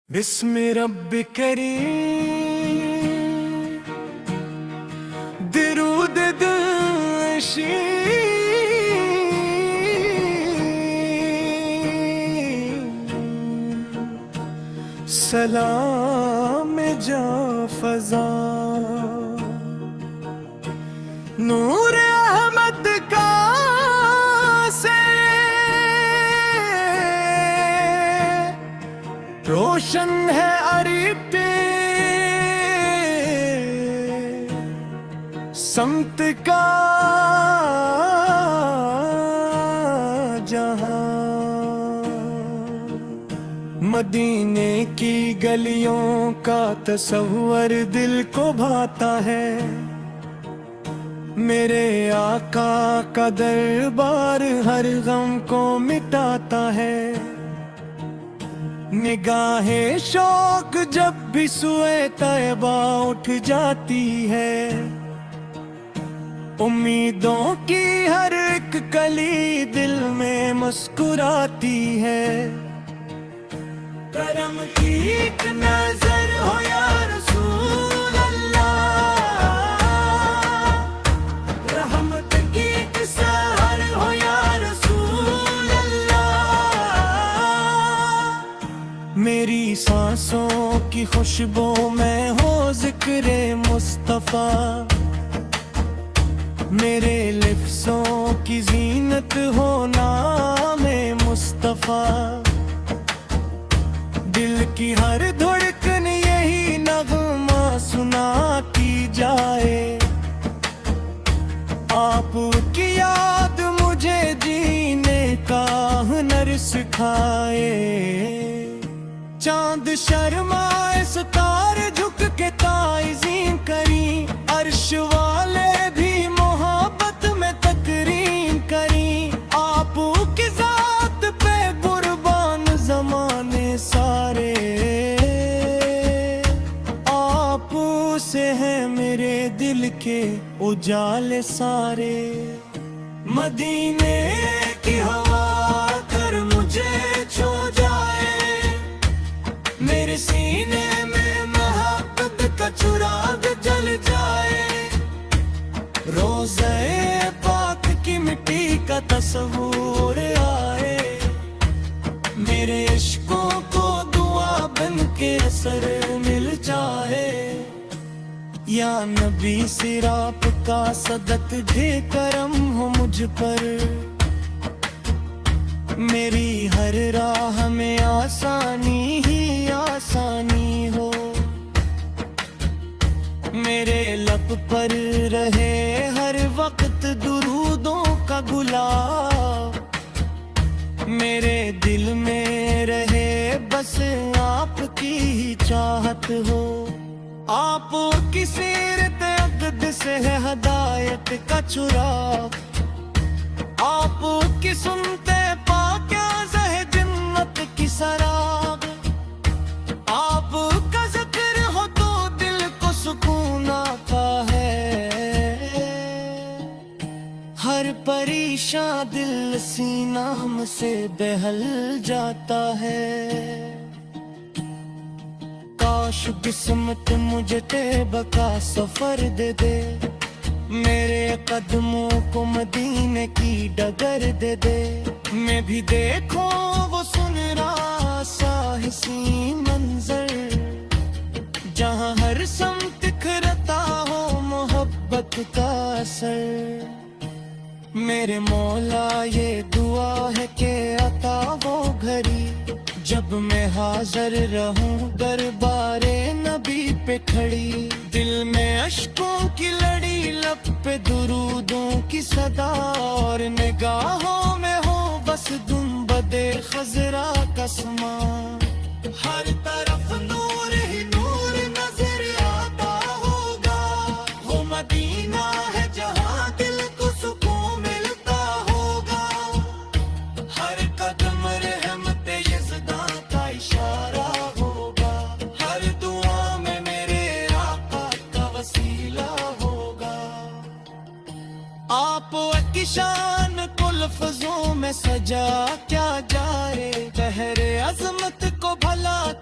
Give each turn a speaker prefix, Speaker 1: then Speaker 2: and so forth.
Speaker 1: بسم رب کریم درود دلشی سلام جاں فضا نور احمد کا سے روشن ہے عریبِ سمت کا جہاں مدینے کی گلیوں کا تصور دل کو بھاتا ہے میرے آقا کا دربار ہر غم کو مٹاتا ہے نگاہ شوق جب بھی سوئے طیبہ اٹھ جاتی ہے امیدوں کی ہر ایک کلی دل میں مسکراتی ہے کرم کی ایک نظر ہو یا رسول اللہ رحمت کی ایک سحر ہو یا رسول اللہ میری سانسوں کی خوشبو میں ہو ذکر مصطفیٰ میرے لفظوں کی زینت ہو نام مصطفیٰ دل کی ہر دھڑکن یہی نغمہ سناتی جائے آپ کی یاد مجھے جینے کا ہنر سکھائے چاند شرمائے ستارے جھک کے تعظیم کریں عرش والے بھی محبت میں تکریم کریں آپ کی ذات پہ قربان زمانے سارے آپ سے ہیں میرے دل کے اجالے سارے مدینے کی ہوا کر مجھے چھو جائے میرے سینے میں محبت کا چراغ جل جائے روضہ پاک کی مٹی کا تصور آئے میرے عشقوں کو دعا بن کے اثر مل جائے یا نبی سراپ کا صدق دے کرم ہو مجھ پر میری ہر راہ میں آسانی ہی آسانی ہو میرے لب پر رہے ہر وقت درودوں کا گلاب میرے دل میں رہے بس آپ کی ہی چاہت ہو آپ کی سیرت اقدس ہے ہدایت کا چراغ آپ کی سنتے پاکیزہ ہے جنت کی سراغ آپ کا ذکر ہو تو دل کو سکون آتا ہے ہر پریشان دل سینہ ہم سے بہل جاتا ہے کاش قسمت مجھے طیبہ کا سفر دے دے میرے قدموں کو مدینے کی ڈگر دے دے میں بھی دیکھوں وہ سنہرا سا حسین منظر جہاں ہر سمت کھرتا ہو محبت کا اثر میرے مولا یہ دعا ہے کہ عطا وہ گھڑی جب میں حاضر رہوں دربار نبی پہ کھڑی دل میں اشکوں کی لڑی لب پہ درودوں کی صدا اور نگاہوں میں ہو بس گنبد خضرا کا سما ہر طرف نور ہی نور نظر آتا ہوگا وہ مدینہ ہے جہاں دل کو سکون ملتا ہوگا ہر قدم رحمت یزداں کا اشارہ ہوگا ہر دعا میں میرے آقا کا وسیلہ ہوگا آپ کی شان کو لفظوں میں سجا کیا جائے بہر عظمت کو بھلا